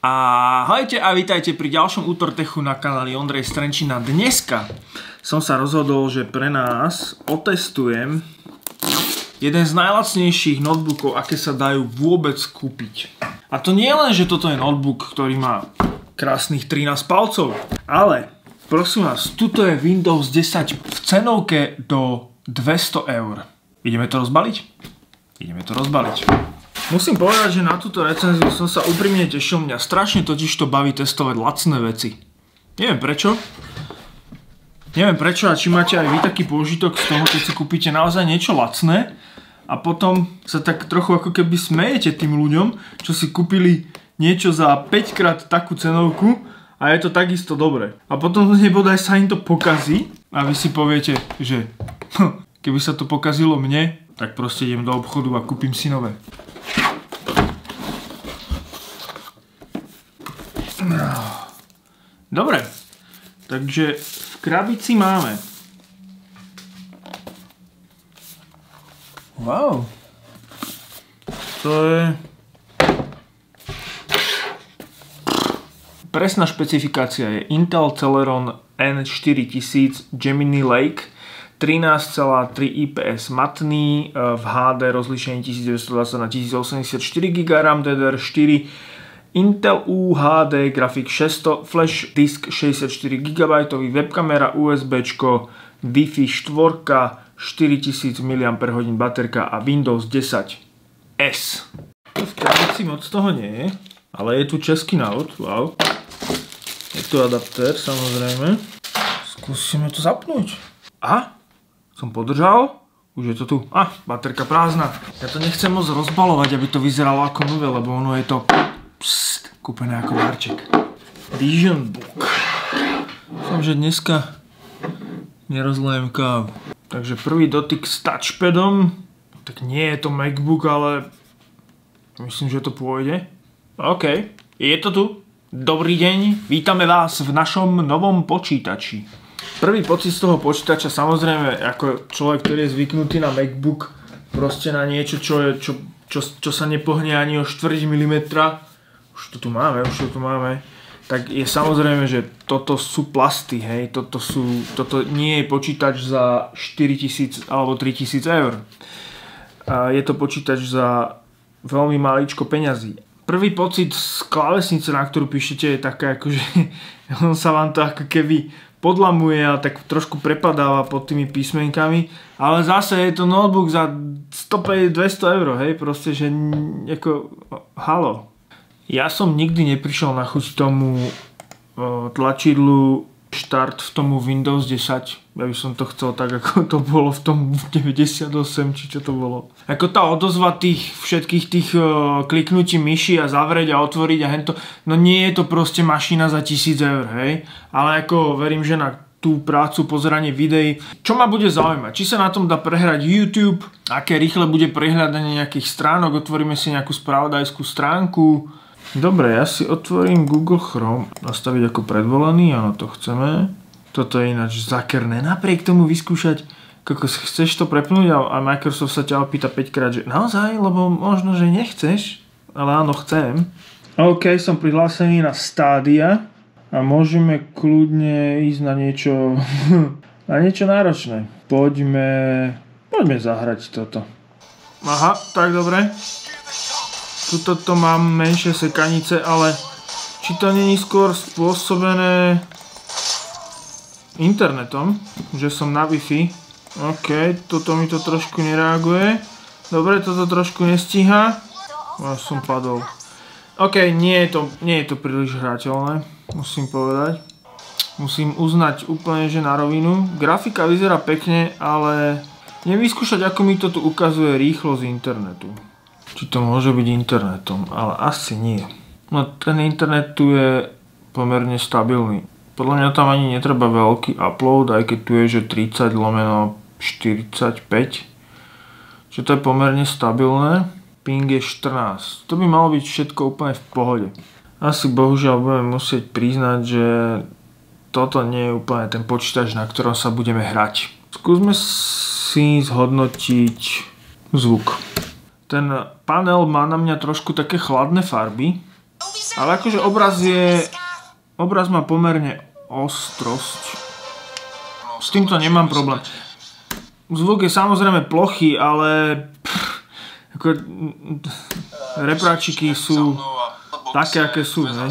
Ahojte a vítajte pri ďalšom Útortechu na kanáli Ondrej Strenčina. Dneska som sa rozhodol, že pre nás otestujem jeden z najlacnejších notebookov, aké sa dajú vôbec kúpiť. A to nie len, že toto je notebook, ktorý má krásnych 13 palcov, ale prosím vás, tuto je Windows 10 v cenovke do 200 eur. Ideme to rozbaliť? Ideme to rozbaliť. Musím povedať, že na túto recenziu som sa úprimne tešil, mňa strašne totiž to baví testovať lacné veci. Neviem prečo a či máte aj vy taký pôžitok z toho, keď si kúpite naozaj niečo lacné a potom sa tak trochu ako keby smejete tým ľuďom, čo si kúpili niečo za 5-krát takú cenovku a je to takisto dobré. A potom nebodaj sa im to pokazí a vy si poviete, že keby sa to pokazilo mne, tak proste idem do obchodu a kúpim si nové. Dobre, takže v krabici máme. Wow. To je presná špecifikácia je Intel Celeron N4000 Gemini Lake 13,3 IPS matný v HD rozlíšení 1920 na 1084 GB RAM DDR4 Intel UHD grafik 600, flash disk 64 GB, webkamera, USBčko, Wi-Fi 4, 4000 mAh baterka a Windows 10 S. V krabici moc toho nie je, ale je tu český návod, wow. Je tu adaptér, samozrejme. Skúsime to zapnúť. A? Som podržal? Už je to tu. Baterka prázdna. Ja to nechcem moc rozbalovať, aby to vyzeralo ako nové, lebo ono je to kúpené ako darček. Vision Book. Dúfam, že dneska nerozlejem kávu. Takže prvý dotyk s touchpadom. Tak nie je to MacBook, ale myslím, že to pôjde. OK, je to tu. Dobrý deň, vítame vás v našom novom počítači. Prvý pocit z toho počítača, samozrejme, ako človek, ktorý je zvyknutý na MacBook, proste na niečo, čo sa nepohne ani o 4 mm, už to tu máme, tak je samozrejme, že toto sú plasty, hej, toto nie je počítač za 4000 alebo 3000 eur. Je to počítač za veľmi maličko peňazí. Prvý pocit z klávesnice, na ktorú píšete, je taká akože on sa vám to ako keby podlamuje a tak trošku prepadáva pod tými písmenkami, ale zase je to notebook za 150-200 eur, hej, proste, že ako, halo. Ja som nikdy neprišiel na chuť tomu tlačidlu štart v tomu Windows 10. Ja by som to chcel tak, ako to bolo v tom 98, či čo to bolo. Ako tá odozva tých všetkých tých kliknutí myši a zavrieť a otvoriť a hento. No nie je to proste mašina za 1000 eur, hej. Ale ako verím, že na tú prácu, pozeranie videí, čo ma bude zaujímať. Či sa na tom dá prehrať YouTube, aké rýchle bude prehľadanie nejakých stránok, otvoríme si nejakú spravodajskú stránku. Dobre, ja si otvorím Google Chrome, nastaviť ako predvolený, áno, to chceme. Toto je ináč zákerné, napriek tomu vyskúšať, ako chceš to prepnúť a Microsoft sa ťa opýta 5 krát, že naozaj, lebo možno, že nechceš, ale áno, chcem. OK, som prihlásený na Stadia a môžeme kľudne ísť na niečo, na niečo náročné. Poďme zahrať toto. Aha, tak dobre. Tuto to mám menšie sekanice, ale či to nie je skôr spôsobené internetom, že som na Wi-Fi. OK, toto mi to trošku nereaguje. Dobre, toto trošku nestíha. Som padol. OK, nie je to príliš hrateľné, musím povedať. Musím uznať úplne, že na rovinu. Grafika vyzerá pekne, ale nevyskúšať, ako mi to tu ukazuje rýchlosť internetu. Či to môže byť internetom, ale asi nie. No ten internet tu je pomerne stabilný. Podľa mňa tam ani netreba veľký upload, aj keď tu je, že 30/45. Čiže to je pomerne stabilné. Ping je 14. To by malo byť všetko úplne v pohode. Asi bohužiaľ budeme musieť priznať, že toto nie je úplne ten počítač, na ktorom sa budeme hrať. Skúsme si zhodnotiť zvuk. Ten panel má na mňa trošku také chladné farby. Ale akože obraz má pomerne ostrosť. S týmto nemám problém. Zvuk je samozrejme plochý, ale repráčiky sú také, aké sú, ne?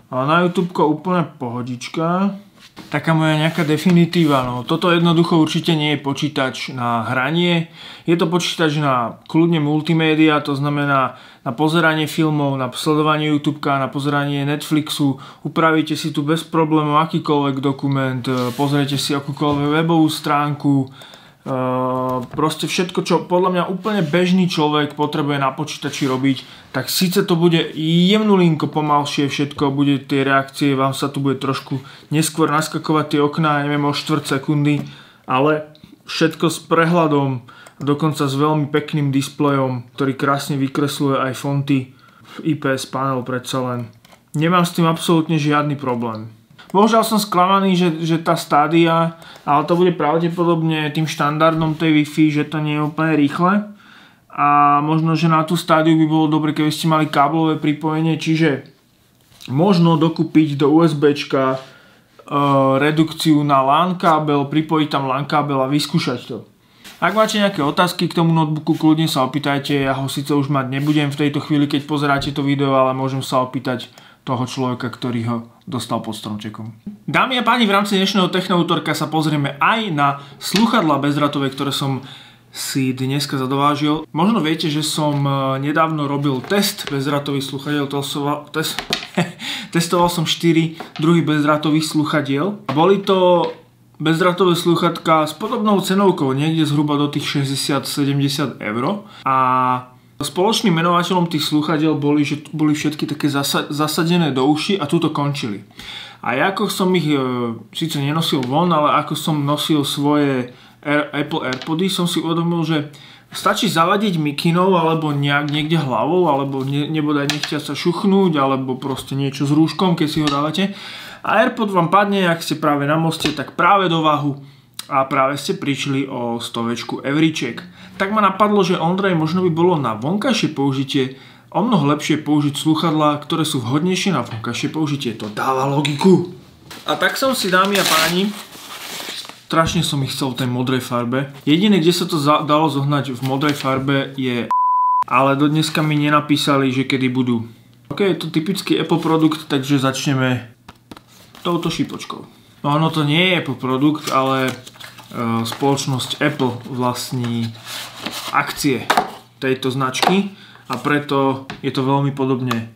Ale na YouTubeko úplne pohodička. Taká moja nejaká definitíva, no. Toto jednoducho určite nie je počítač na hranie. Je to počítač na kľudne multimédia, to znamená na pozeranie filmov, na sledovanie YouTubeka, na pozeranie Netflixu. Upravíte si tu bez problémov akýkoľvek dokument, pozriete si akúkoľvek webovú stránku. Proste všetko, čo podľa mňa úplne bežný človek potrebuje na počítači robiť, tak síce to bude jemnulinko pomalšie všetko, bude tie reakcie, vám sa tu bude trošku neskôr naskakovať tie okná, neviem, o 4 sekundy, ale všetko s prehľadom, dokonca s veľmi pekným displejom, ktorý krásne vykresluje aj fonty, IPS panel predsa len. Nemám s tým absolútne žiadny problém. Bohužiaľ som sklamaný, že tá Stadia, ale to bude pravdepodobne tým štandardom tej Wi-Fi, že to nie je úplne rýchle. A možno, že na tú Stadiu by bolo dobre, keby ste mali káblové pripojenie, čiže možno dokúpiť do USBčka redukciu na LAN kábel, pripojiť tam LAN kábel a vyskúšať to. Ak máte nejaké otázky k tomu notebooku, kľudne sa opýtajte, ja ho síce už mať nebudem v tejto chvíli, keď pozeráte to video, ale môžem sa opýtať toho človeka, ktorý ho dostal pod stromčekom. Dámy a páni, v rámci dnešného Technoutorka sa pozrieme aj na slúchadlá bezdrátové, ktoré som si dneska zadovážil. Možno viete, že som nedávno robil test bezdrátových slúchadiel, testoval som 4 druhy bezdrátových slúchadiel. Boli to bezdrátové slúchadká s podobnou cenovkou, niekde zhruba do tých 60-70 eur. A spoločným menovateľom tých slúchadiel boli, že boli všetky také zasadené do uši a tuto končili. A ja ako som ich síce nenosil von, ale ako som nosil svoje Apple AirPody, som si uvedomil, že stačí zavadiť mikinou alebo niekde hlavou, alebo nebodaj nechťa sa šuchnúť, alebo proste niečo s rúškom, keď si ho dávate. A AirPod vám padne, ak ste práve na moste, tak práve do váhu. A práve ste prišli o 100 euríček. Tak ma napadlo, že Ondrej, možno by bolo na vonkajšie použitie o mnoho lepšie použiť slúchadlá, ktoré sú vhodnejšie na vonkajšie použitie. To dáva logiku. A tak som si, dámy a páni, strašne som ich chcel v tej modrej farbe. Jediné, kde sa to dalo zohnať v modrej farbe je ale do dneska mi nenapísali, že kedy budú. Ok, je to typický Apple produkt, takže začneme touto šípočkou. No ono to nie je Apple produkt, ale spoločnosť Apple vlastní akcie tejto značky a preto je to veľmi podobne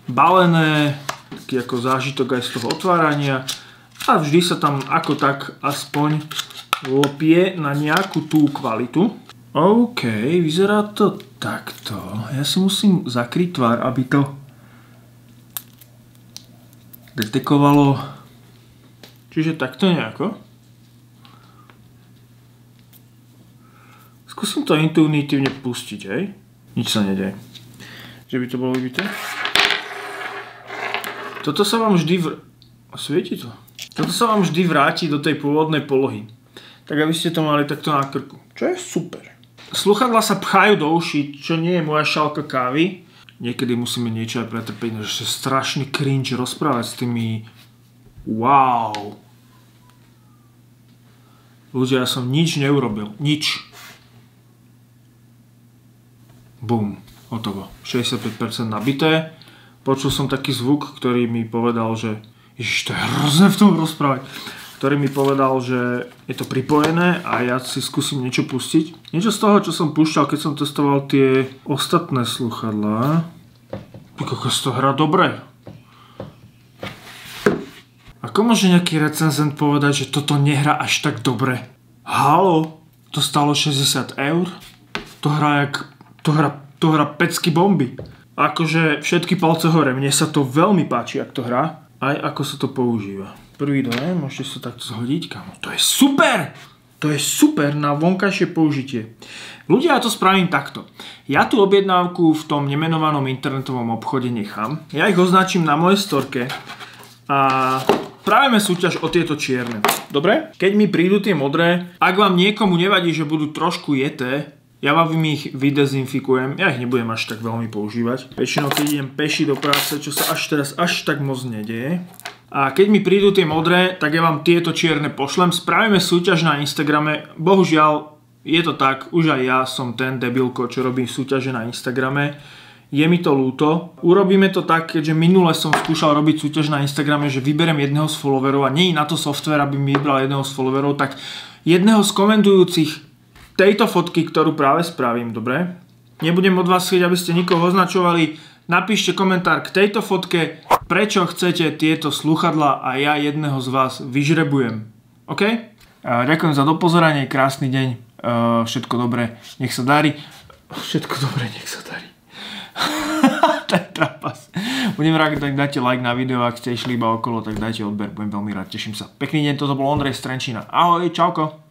balené, taký ako zážitok aj z toho otvárania a vždy sa tam ako tak aspoň lopie na nejakú tú kvalitu. OK, vyzerá to takto. Ja si musím zakryť tvár, aby to detekovalo. Čiže takto nejako. Skúsim to intuitívne pustiť, hej? Nič sa nedeje. Že by to bolo vybité? Toto sa vám vždy svieti to? Toto sa vám vždy vráti do tej pôvodnej polohy. Tak aby ste to mali takto na krku. Čo je super. Sluchadlá sa pchajú do uší, čo nie je moja šálka kávy. Niekedy musíme niečo aj pretrpiť, že je strašný cringe rozprávať s tými. Wow. Ľudia, ja som nič neurobil. Nič. Bum, hotovo. 65% nabité. Počul som taký zvuk, ktorý mi povedal, že ježiš, to je hrozné v tom rozprávať. Ktorý mi povedal, že je to pripojené a ja si skúsim niečo pustiť. Niečo z toho, čo som púšťal, keď som testoval tie ostatné sluchadlá. Kokos, to hrá dobre. Ako môže nejaký recenzent povedať, že toto nehrá až tak dobre? Halo, to stálo 60 eur? To hrá pecky bomby. Akože všetky palce hore, mne sa to veľmi páči, ak to hrá. Aj ako sa to používa. Prvý dojem, môžete sa takto zhodiť, kámo. To je super! To je super na vonkajšie použitie. Ľudia, ja to spravím takto. Ja tú objednávku v tom nemenovanom internetovom obchode nechám. Ja ich označím na mojej storke a spravíme súťaž o tieto čierne. Dobre? Keď mi prídu tie modré, ak vám niekomu nevadí, že budú trošku jeté, Ja vám ich vydezinfikujem, ja ich nebudem až tak veľmi používať. Väčšinou keď idem peši do práce, čo sa teraz až tak moc nedeje. A keď mi prídu tie modré, tak ja vám tieto čierne pošlem. Spravíme súťaž na Instagrame. Bohužiaľ, je to tak, už aj ja som ten debilko, čo robí súťaže na Instagrame. Je mi to ľúto. Urobíme to tak, keďže minule som skúšal robiť súťaž na Instagrame, že vyberem jedného z followerov a nie je na to software, aby mi vybral jedného z followerov, tak jedného z komentujúcich tejto fotky, ktorú práve spravím, dobre? Nebudem od vás chcieť, aby ste nikoho označovali. Napíšte komentár k tejto fotke, prečo chcete tieto slúchadlá a ja jedného z vás vyžrebujem. OK? Ďakujem za dopozeranie, krásny deň, všetko dobré, nech sa darí. Všetko dobré, nech sa darí. To je trapas. Budem rád, tak dáte like na video, ak ste išli iba okolo, tak dajte odber, budem veľmi rád, teším sa. Pekný deň, toto bol Ondrej z Trenčína. Ahoj, čauko.